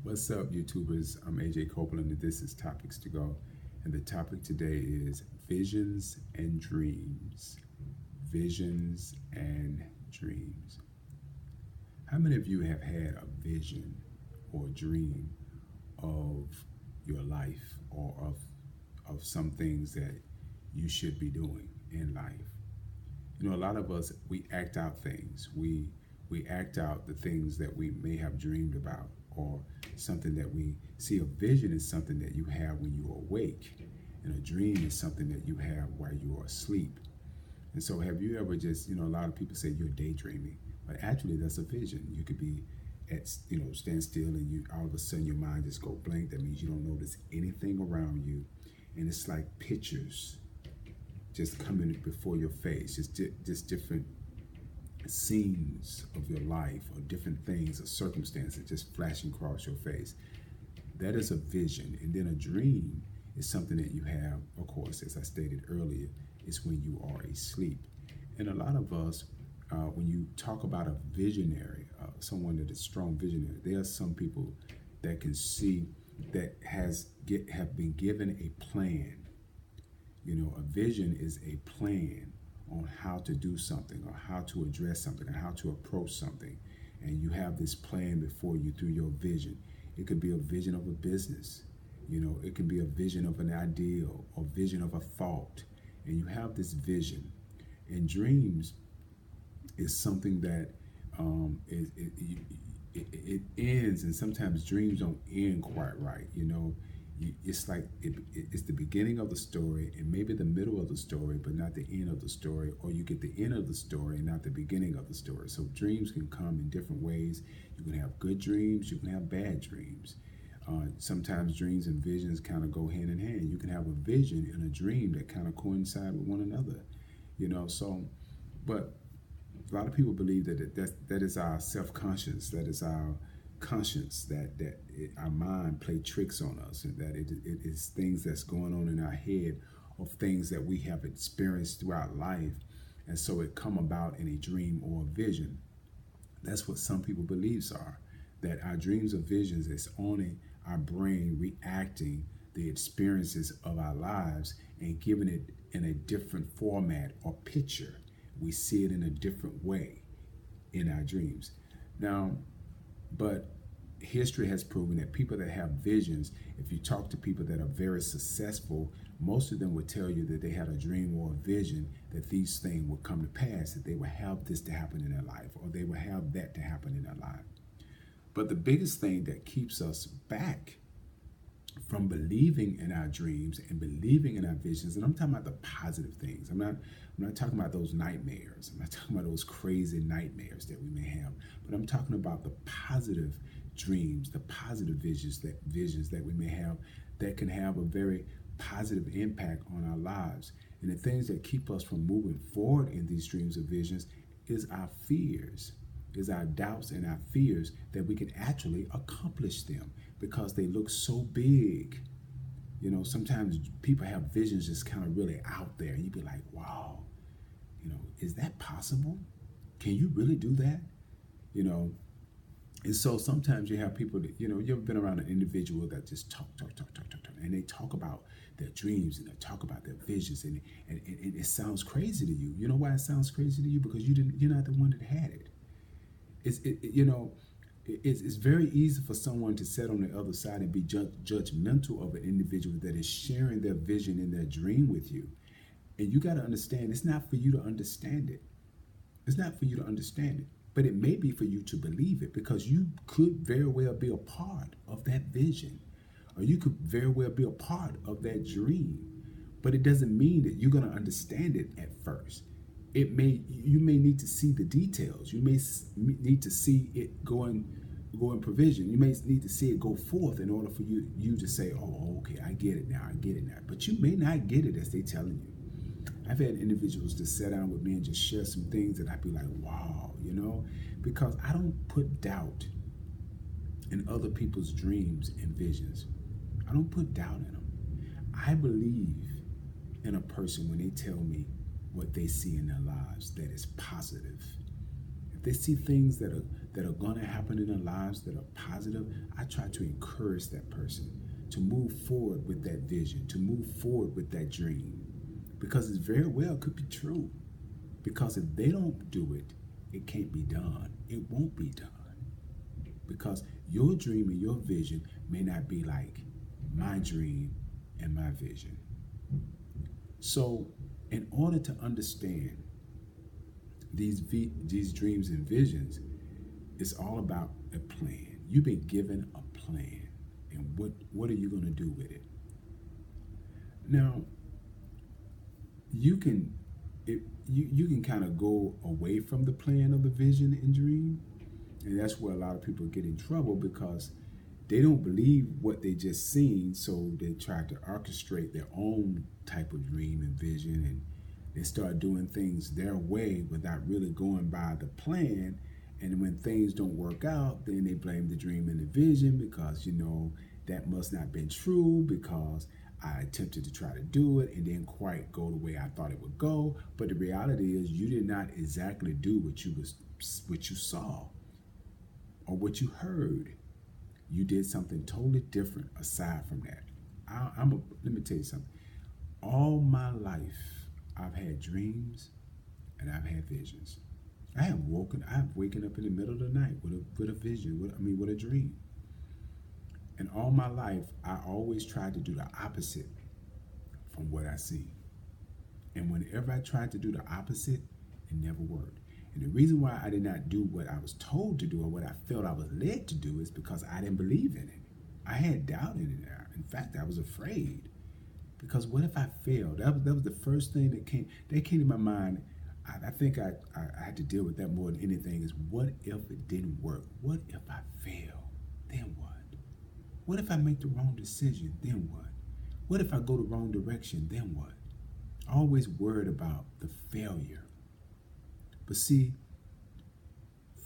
What's up, YouTubers? I'm AJ Copeland, and this is Topics to Go. And the topic today is visions and dreams. Visions and dreams. How many of you have had a vision or dream of your life or of some things that you should be doing in life? You know, a lot of us, we act out things. We act out the things that we may have dreamed about, or something that we see. A vision is something that you have when you are awake, and a dream is something that you have while you are asleep. And so, have you ever just, a lot of people say you're daydreaming, but actually that's a vision. You could be stand still, and you all of a sudden your mind just go blank. That means you don't notice anything around you, and it's like pictures just coming before your face, just different scenes of your life, or different things or circumstances just flashing across your face. That is a vision. And then a dream is something that you have, of course, as I stated earlier, is when you are asleep. And a lot of us, when you talk about a visionary, someone that is strong visionary, there are some people that can see, that have been given a plan. A vision is a plan on how to do something, or how to address something, or how to approach something. And you have this plan before you through your vision. It could be a vision of a business. It can be a vision of an ideal, or vision of a thought. And you have this vision. And dreams is something that it ends, and sometimes dreams don't end quite right. It's like it's the beginning of the story, and maybe the middle of the story, but not the end of the story. Or you get the end of the story and not the beginning of the story. So dreams can come in different ways. You can have good dreams, you can have bad dreams. Sometimes dreams and visions kind of go hand in hand. You can have a vision and a dream that kind of coincide with one another. But a lot of people believe that is our self-conscious, that is our conscience, our mind play tricks on us, and that it is things that's going on in our head, of things that we have experienced throughout life, and so it come about in a dream or a vision. That's what some people beliefs are, that our dreams or visions is only our brain reacting the experiences of our lives and giving it in a different format or picture. We see it in a different way in our dreams. Now, but history has proven that people that have visions, if you talk to people that are very successful, most of them would tell you that they had a dream or a vision that these things would come to pass, that they would have this to happen in their life, or they would have that to happen in their life. But the biggest thing that keeps us back from believing in our dreams and believing in our visions, and I'm talking about the positive things. I'm not talking about those nightmares. I'm not talking about those crazy nightmares that we may have, but I'm talking about the positive dreams, the positive visions that we may have, that can have a very positive impact on our lives. And the things that keep us from moving forward in these dreams or visions is our fears, is our doubts and our fears that we can actually accomplish them, because they look so big. Sometimes people have visions just kind of really out there, and you'd be like, wow, is that possible? Can you really do that? And so sometimes you have people that, you've ever been around an individual that just talk, and they talk about their dreams, and they talk about their visions, and it sounds crazy to you. You know why it sounds crazy to you? Because you're not the one that had it. It's very easy for someone to sit on the other side and be judgmental of an individual that is sharing their vision and their dream with you. And you got to understand, it's not for you to understand it. It's not for you to understand it. But it may be for you to believe it, because you could very well be a part of that vision, or you could very well be a part of that dream. But it doesn't mean that you're going to understand it at first. You may need to see the details. You may need to see it go in provision. You may need to see it go forth in order for you to say, oh, okay, I get it now. But you may not get it as they telling you. I've had individuals to sit down with me and just share some things that I'd be like, wow, because I don't put doubt in other people's dreams and visions. I don't put doubt in them. I believe in a person when they tell me what they see in their lives that is positive. If they see things that that are going to happen in their lives that are positive, I try to encourage that person to move forward with that vision, to move forward with that dream, because it very well could be true. Because if they don't do it, it can't be done. It won't be done. Because your dream and your vision may not be like my dream and my vision. So, in order to understand these dreams and visions, it's all about a plan. You've been given a plan, and what are you going to do with it? Now, you can kind of go away from the plan of the vision and dream, and that's where a lot of people get in trouble, because they don't believe what they just seen, so they try to orchestrate their own type of dream and vision, and they start doing things their way without really going by the plan. And when things don't work out, then they blame the dream and the vision, because that must not have been true, because I attempted to try to do it and didn't quite go the way I thought it would go. But the reality is, you did not exactly do what you saw or what you heard. You did something totally different aside from that. Let me tell you something. All my life, I've had dreams and I've had visions. I've waken up in the middle of the night with a vision, with a dream. And all my life, I always tried to do the opposite from what I see. And whenever I tried to do the opposite, it never worked. And the reason why I did not do what I was told to do or what I felt I was led to do is because I didn't believe in it. I had doubt in it. In fact, I was afraid. Because what if I failed? That was the first thing that came to my mind. I think I had to deal with that more than anything, is what if it didn't work? What if I fail? Then what? What if I make the wrong decision? Then what? What if I go the wrong direction? Then what? Always worried about the failure. But see,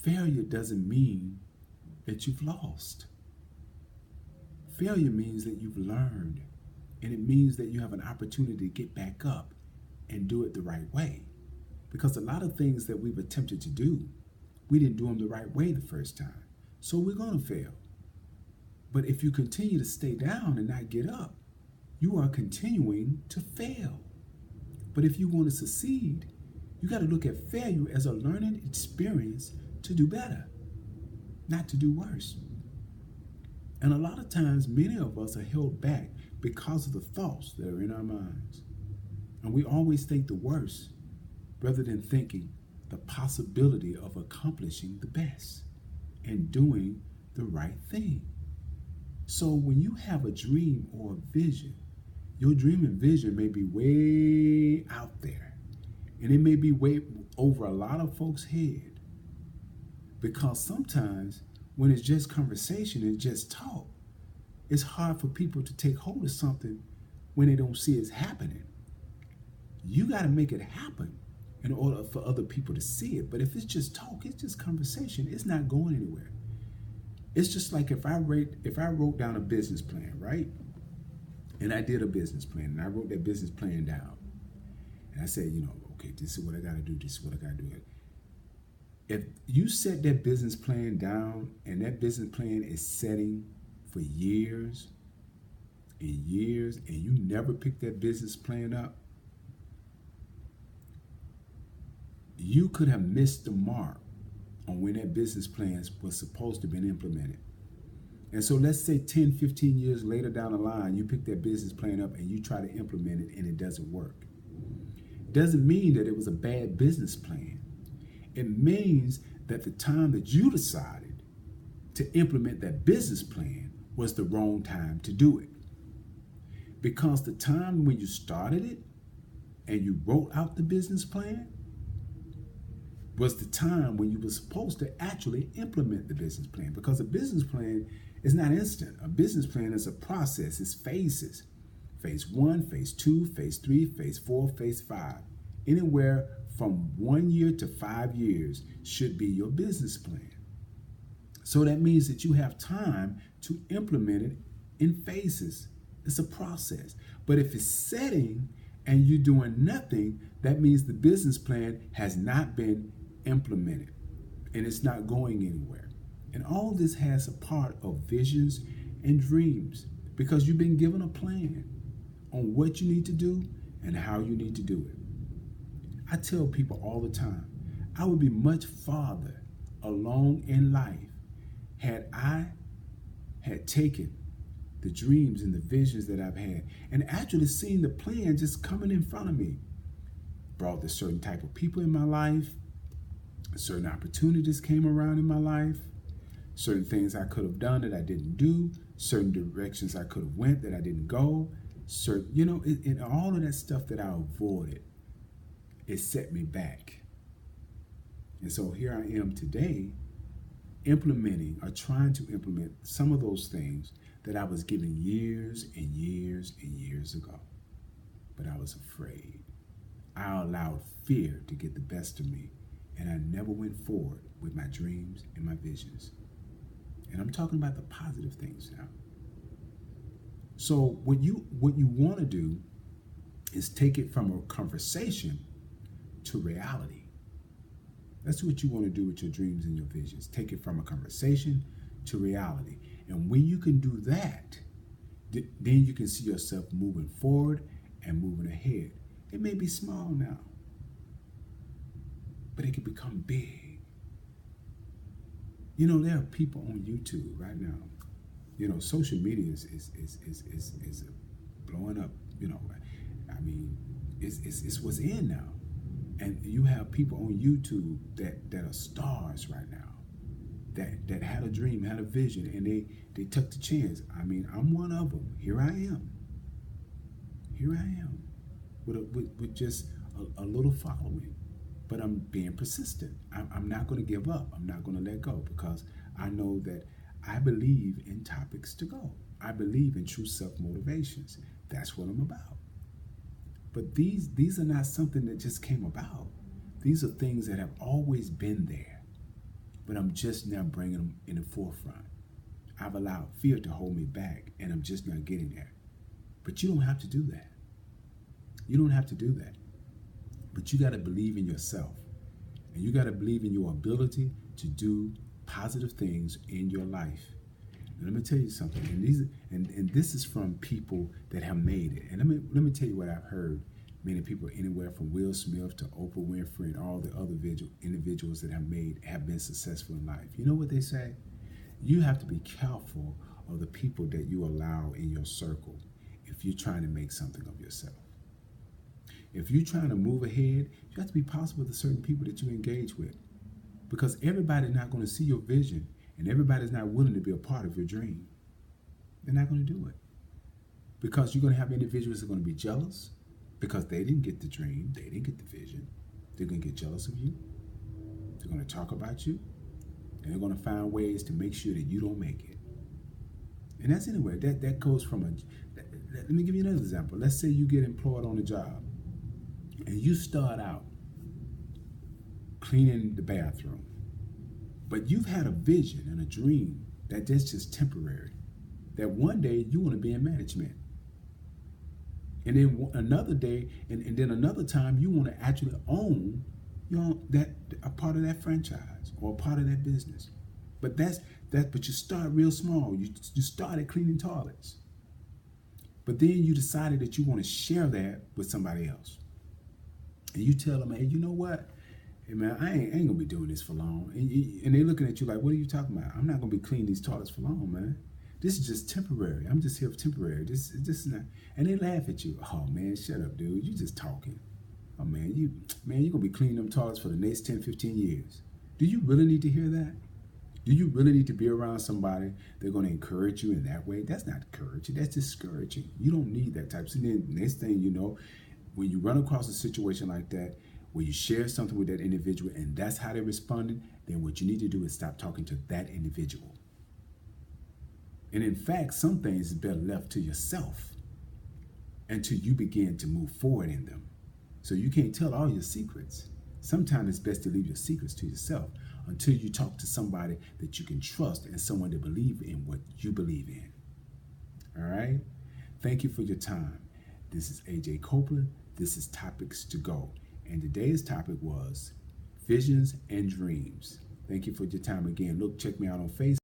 failure doesn't mean that you've lost. Failure means that you've learned, and it means that you have an opportunity to get back up and do it the right way. Because a lot of things that we've attempted to do, we didn't do them the right way the first time. So we're going to fail. But if you continue to stay down and not get up, you are continuing to fail. But if you want to succeed, you got to look at failure as a learning experience to do better, not to do worse. And a lot of times, many of us are held back because of the thoughts that are in our minds. And we always think the worst, rather than thinking the possibility of accomplishing the best and doing the right thing. So when you have a dream or a vision, your dream and vision may be way out there. And it may be way over a lot of folks' head. Because sometimes when it's just conversation and just talk, it's hard for people to take hold of something when they don't see it's happening. You got to make it happen in order for other people to see it. But if it's just talk, it's just conversation, it's not going anywhere. It's just like if I wrote down a business plan, right? And I did a business plan, and I wrote that business plan down. And I said, okay, this is what I got to do, this is what I got to do. If you set that business plan down, and that business plan is setting for years and years, and you never pick that business plan up, you could have missed the mark on when that business plan was supposed to have been implemented. And so let's say 10, 15 years later down the line, you pick that business plan up and you try to implement it and it doesn't work. It doesn't mean that it was a bad business plan. It means that the time that you decided to implement that business plan was the wrong time to do it. Because the time when you started it and you wrote out the business plan was the time when you were supposed to actually implement the business plan. Because a business plan is not instant. A business plan is a process. It's phases. Phase 1, phase 2, phase 3, phase 4, phase 5. Anywhere from 1 year to 5 years should be your business plan. So that means that you have time to implement it in phases. It's a process. But if it's setting and you're doing nothing, that means the business plan has not been implemented. and it's not going anywhere. And all this has a part of visions and dreams because you've been given a plan on what you need to do and how you need to do it. I tell people all the time, I would be much farther along in life had I had taken the dreams and the visions that I've had and actually seen the plan just coming in front of me. Brought a certain type of people in my life, certain opportunities came around in my life, certain things I could have done that I didn't do, certain directions I could have went that I didn't go, certain, and all of that stuff that I avoided, it set me back. And so here I am today implementing or trying to implement some of those things that I was given years and years and years ago. But I was afraid. I allowed fear to get the best of me, and I never went forward with my dreams and my visions. And I'm talking about the positive things now. So what you want to do is take it from a conversation to reality. That's what you want to do with your dreams and your visions. Take it from a conversation to reality. And when you can do that, then you can see yourself moving forward and moving ahead. It may be small now, but it can become big. There are people on YouTube right now. Social media is blowing up. I mean, it's what's in now. And you have people on YouTube that are stars right now, that had a dream, had a vision, and they took the chance. I mean, I'm one of them. Here I am. With just a little following. But I'm being persistent. I'm not going to give up. I'm not going to let go because I know that I believe in topics to go. I believe in true self-motivations. That's what I'm about. But these are not something that just came about. These are things that have always been there. But I'm just now bringing them in the forefront. I've allowed fear to hold me back, and I'm just not getting there. But you don't have to do that. You don't have to do that. But you got to believe in yourself. And you got to believe in your ability to do positive things in your life. And let me tell you something. And this is from people that have made it. And let me tell you what I've heard. Many people anywhere from Will Smith to Oprah Winfrey and all the other individuals that have been successful in life. You know what they say? You have to be careful of the people that you allow in your circle if you're trying to make something of yourself. If you're trying to move ahead, you have to be possible with the certain people that you engage with. Because everybody's not going to see your vision, and everybody's not willing to be a part of your dream. They're not going to do it. Because you're going to have individuals that are going to be jealous because they didn't get the dream, they didn't get the vision. They're going to get jealous of you. They're going to talk about you. And they're going to find ways to make sure that you don't make it. And that's anywhere. That goes from let me give you another example. Let's say you get employed on a job and you start out cleaning the bathroom. But you've had a vision and a dream that that's just temporary. That one day you want to be in management. And then another day, and then another time you want to actually own a part of that franchise or a part of that business. But but you start real small. You started cleaning toilets. But then you decided that you want to share that with somebody else. And you tell them, hey, you know what? Hey man, I ain't gonna be doing this for long. And they're looking at you like, what are you talking about? I'm not gonna be cleaning these toilets for long, man. This is just temporary. I'm just here for temporary. This is not. And they laugh at you. Oh man, shut up, dude. You just talking. Oh man, you're gonna be cleaning them toilets for the next 10, 15 years. Do you really need to hear that? Do you really need to be around somebody that's gonna encourage you in that way? That's not encouraging, that's discouraging. You don't need that type. So then next thing you know, when you run across a situation like that, where you share something with that individual and that's how they responded, then what you need to do is stop talking to that individual. And in fact, some things is better left to yourself until you begin to move forward in them. So you can't tell all your secrets. Sometimes it's best to leave your secrets to yourself until you talk to somebody that you can trust and someone that believes in what you believe in. All right? Thank you for your time. This is AJ Copeland. This is Topics to Go. And today's topic was visions and dreams. Thank you for your time again. Look, check me out on Facebook.